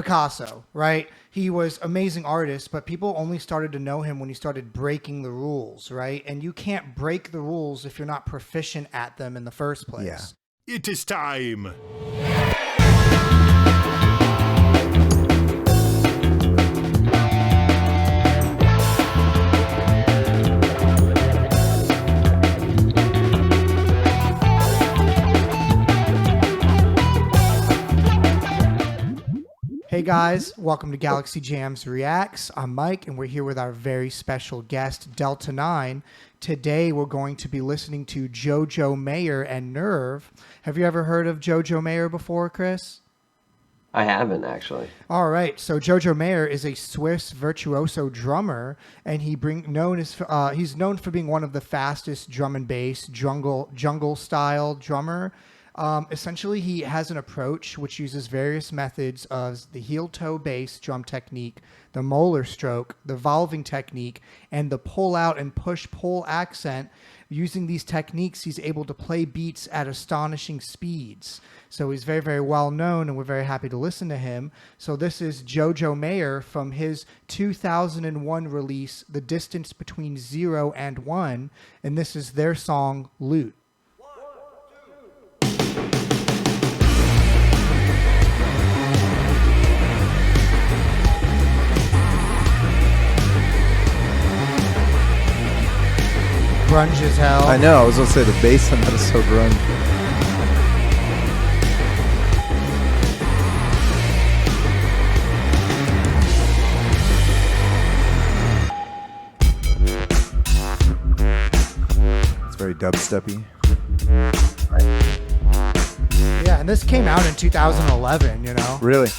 Picasso, right? He was amazing artist, but people only started to know him when he started breaking the rules, right? And you can't break the rules if you're not proficient at them in the first place. Yeah. It is time. Hey guys, welcome to Galaxy Jams Reacts. I'm Mike, and we're here with our very special guest, DELTAnine. Today, we're going to be listening to JoJo Mayer and Nerve. Have you ever heard of JoJo Mayer before, Chris? I haven't, actually. All right, so JoJo Mayer is a Swiss virtuoso drummer, and he's known for being one of the fastest drum and bass jungle style drummer. Essentially, he has an approach which uses various methods of the heel-toe bass drum technique, the molar stroke, the valving technique, and the pull-out and push-pull accent. Using these techniques, he's able to play beats at astonishing speeds. So he's very, very well known, and we're very happy to listen to him. So this is JoJo Mayer from his 2001 release, The Distance Between 0 and 1, and this is their song, Loot. Grunge as hell. I know, I was going to say the bass on that is so grunge. It's very dubsteppy. Yeah, and this came out in 2011, you know? Really?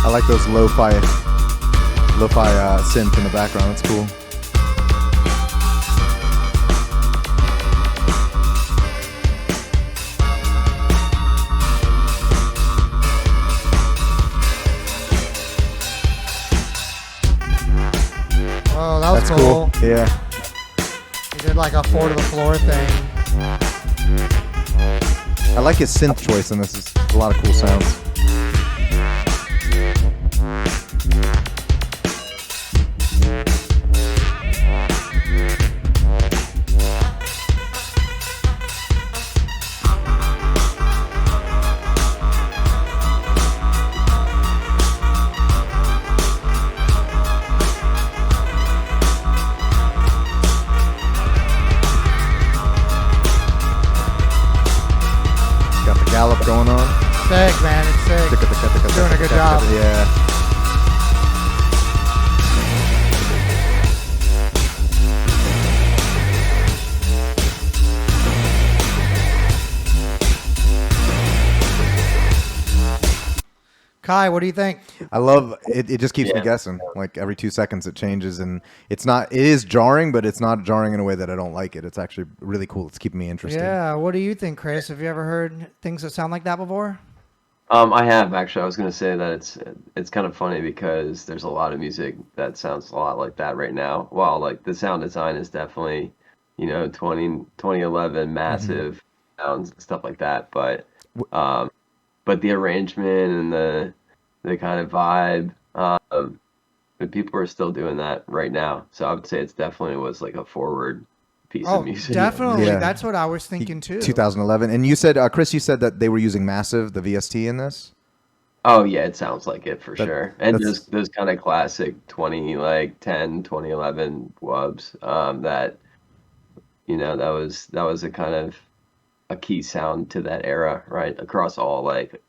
I like those lo-fi synth in the background. It's cool. Oh, that was That's cool. Yeah. He did like a 4 to the floor thing. I like his synth choice in this. It's a lot of cool sounds. Gallop going on. Sick, man. It's sick. Doing a good job. Yeah. Kai, what do you think? I love it. It just keeps me guessing. Like every 2 seconds it changes, and it is jarring, but it's not jarring in a way that I don't like it. It's actually really cool. It's keeping me interested. Yeah. What do you think, Chris? Have you ever heard things that sound like that before? I have, actually. I was going to say that it's kind of funny because there's a lot of music that sounds a lot like that right now. While like the sound design is definitely, 2011 massive sounds and stuff like that, but the arrangement and the kind of vibe, but people are still doing that right now. So I would say it's definitely was like a forward piece of music. Definitely. Yeah. That's what I was thinking too. 2011. And you said, Chris, you said that they were using Massive, the VST in this? Oh yeah, it sounds like it for sure. And those kind of classic 2011 wubs, that was a kind of a key sound to that era, right? Across all like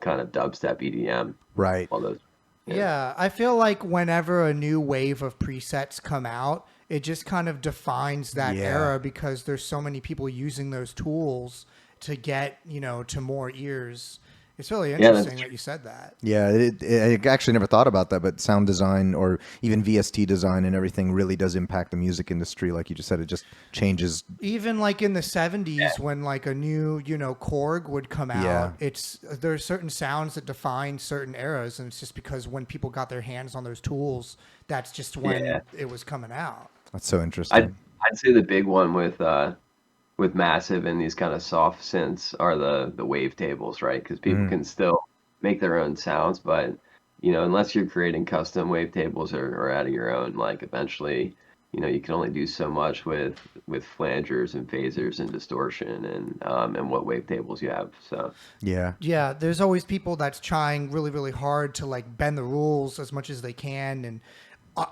kind of dubstep, EDM. Right. All those. Yeah, I feel like whenever a new wave of presets come out, it just kind of defines that era because there's so many people using those tools to get, to more ears. It's really Yeah, that's interesting that you said that. Yeah, I actually never thought about that, but sound design or even VST design and everything really does impact the music industry. Like you just said, it just changes. Even like in the 70s when like a new, Korg would come out, Yeah. there's certain sounds that define certain eras, and it's just because when people got their hands on those tools, that's just when it was coming out. That's so interesting. I'd say the big one with Massive and these kind of soft synths are the wavetables, right? Because people can still make their own sounds, but unless you're creating custom wavetables or adding your own, like eventually, you can only do so much with flangers and phasers and distortion and what wavetables you have. So yeah, there's always people that's trying really, really hard to like bend the rules as much as they can, and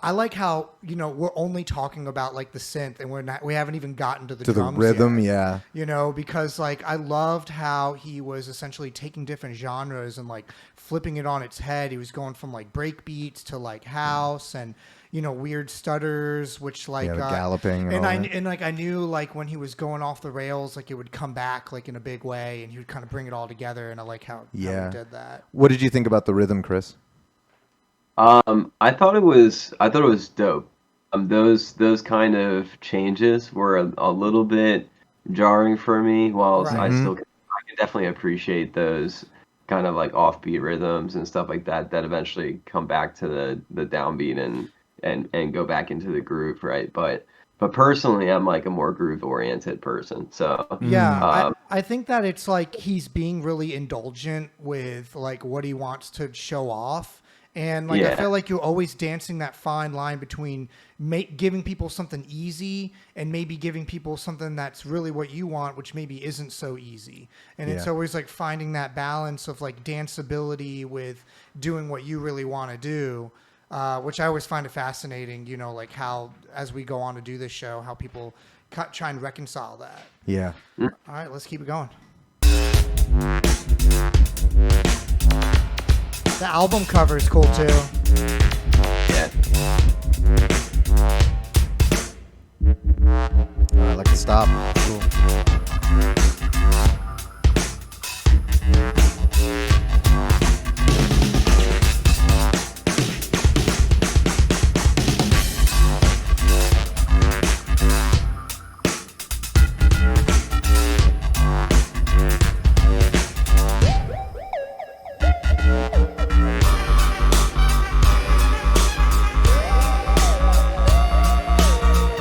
I like how we're only talking about like the synth, and we haven't even gotten to the drums rhythm yet. Yeah, because like I loved how he was essentially taking different genres and like flipping it on its head. He was going from like break beats to like house and weird stutters, which like the galloping and I knew like when he was going off the rails, like it would come back like in a big way, and he would kind of bring it all together, and I like how he did that. What did you think about the rhythm, Chris? I thought it was dope. Those kind of changes were a little bit jarring for me. While I can definitely appreciate those kind of like offbeat rhythms and stuff like that eventually come back to the downbeat and go back into the groove, right? But personally, I'm like a more groove oriented person. So I think that it's like he's being really indulgent with like what he wants to show off. And like I feel like you're always dancing that fine line between giving people something easy and maybe giving people something that's really what you want, which maybe isn't so easy. And it's always like finding that balance of like danceability with doing what you really want to do, which I always find it fascinating, like how as we go on to do this show, how people try and reconcile that. Yeah. All right, let's keep it going. The album cover is cool too. Yeah. I like the stop. Cool.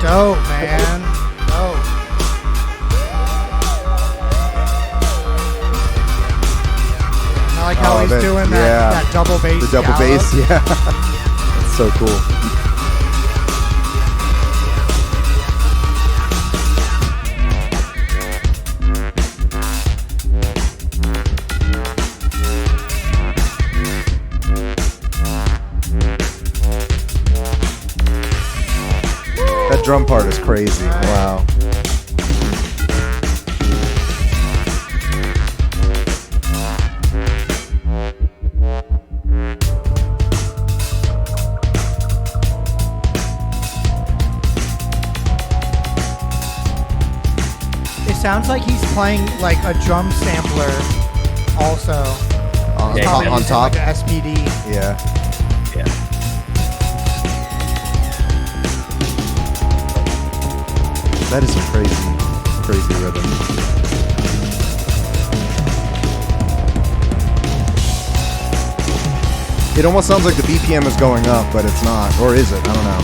Dope, man. Dope. I like how he's doing that double bass. The double bass, yeah. That's so cool. That drum part is crazy. Wow. It sounds like he's playing like a drum sampler also. On Using, top? like, a SPD. Yeah. That is a crazy rhythm. It almost sounds like the BPM is going up, but it's not. Or is it? I don't know.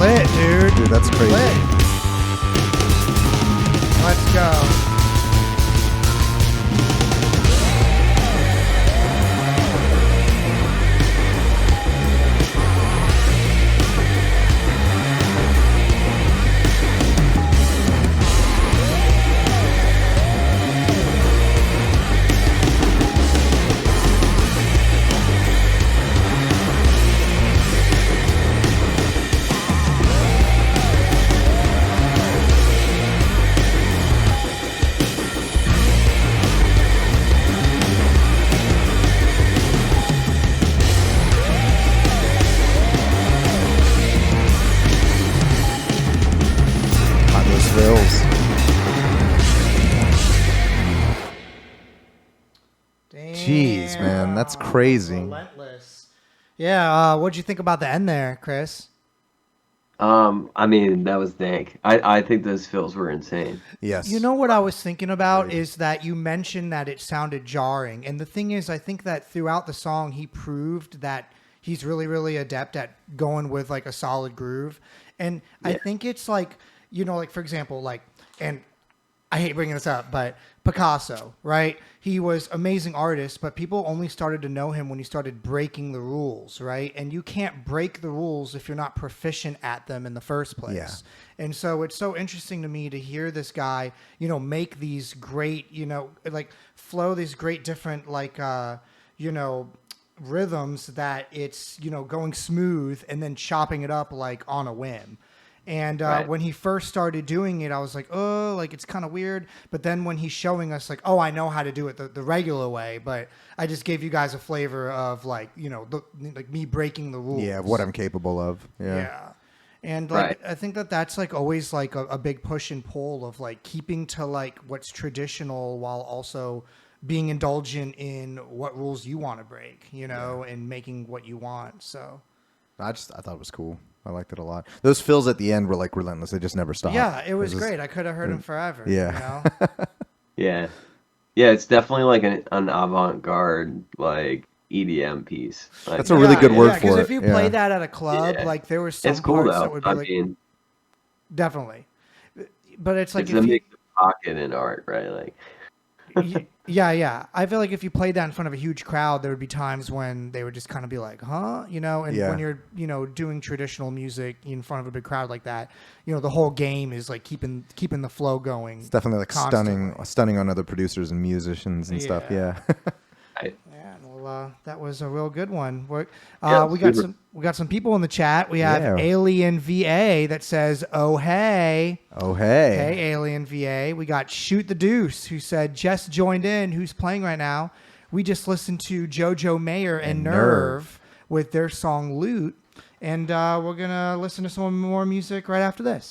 Lit, dude. Dude, that's crazy. Lit. Let's go. Jeez, man, that's crazy. Relentless. Yeah. What'd you think about the end there, Chris? I mean, that was dank. I think those fills were insane. Yes. You know what I was thinking about is that you mentioned that it sounded jarring. And the thing is, I think that throughout the song, he proved that he's really, really adept at going with like a solid groove. And I think it's like, like, for example, like, and I hate bringing this up, but Picasso, right? He was amazing artist, but people only started to know him when he started breaking the rules, right? And you can't break the rules if you're not proficient at them in the first place. Yeah. And so it's so interesting to me to hear this guy, make these great, like flow these great different, like, rhythms that it's, going smooth and then chopping it up like on a whim. And when he first started doing it, I was like, oh, like it's kind of weird. But then when he's showing us like, oh, I know how to do it the regular way. But I just gave you guys a flavor of like, like me breaking the rules. Yeah, what I'm capable of. Yeah. And like, I think that that's like always like a big push and pull of like keeping to like what's traditional while also being indulgent in what rules you want to break, and making what you want. So I thought it was cool. I liked it a lot. Those fills at the end were like relentless. They just never stopped. Yeah, it was great. I could have heard him forever. Yeah. Yeah. Yeah, it's definitely like an avant-garde like EDM piece. Like, that's a really good word for it. Because if you play that at a club, like there were some it's cool, parts though. that would be like definitely. But it's like it's a mix of pocket and art, right? Like Yeah. I feel like if you played that in front of a huge crowd, there would be times when they would just kind of be like, huh? And when you're, doing traditional music in front of a big crowd like that, the whole game is like keeping the flow going. It's definitely like stunning on other producers and musicians and stuff. Yeah. That was a real good one. We got some people in the chat. We have Alien VA that says, "Oh hey, hey Alien VA." We got Shoot the Deuce who said just joined in. Who's playing right now? We just listened to JoJo Mayer and Nerve with their song "Loot," and we're gonna listen to some more music right after this.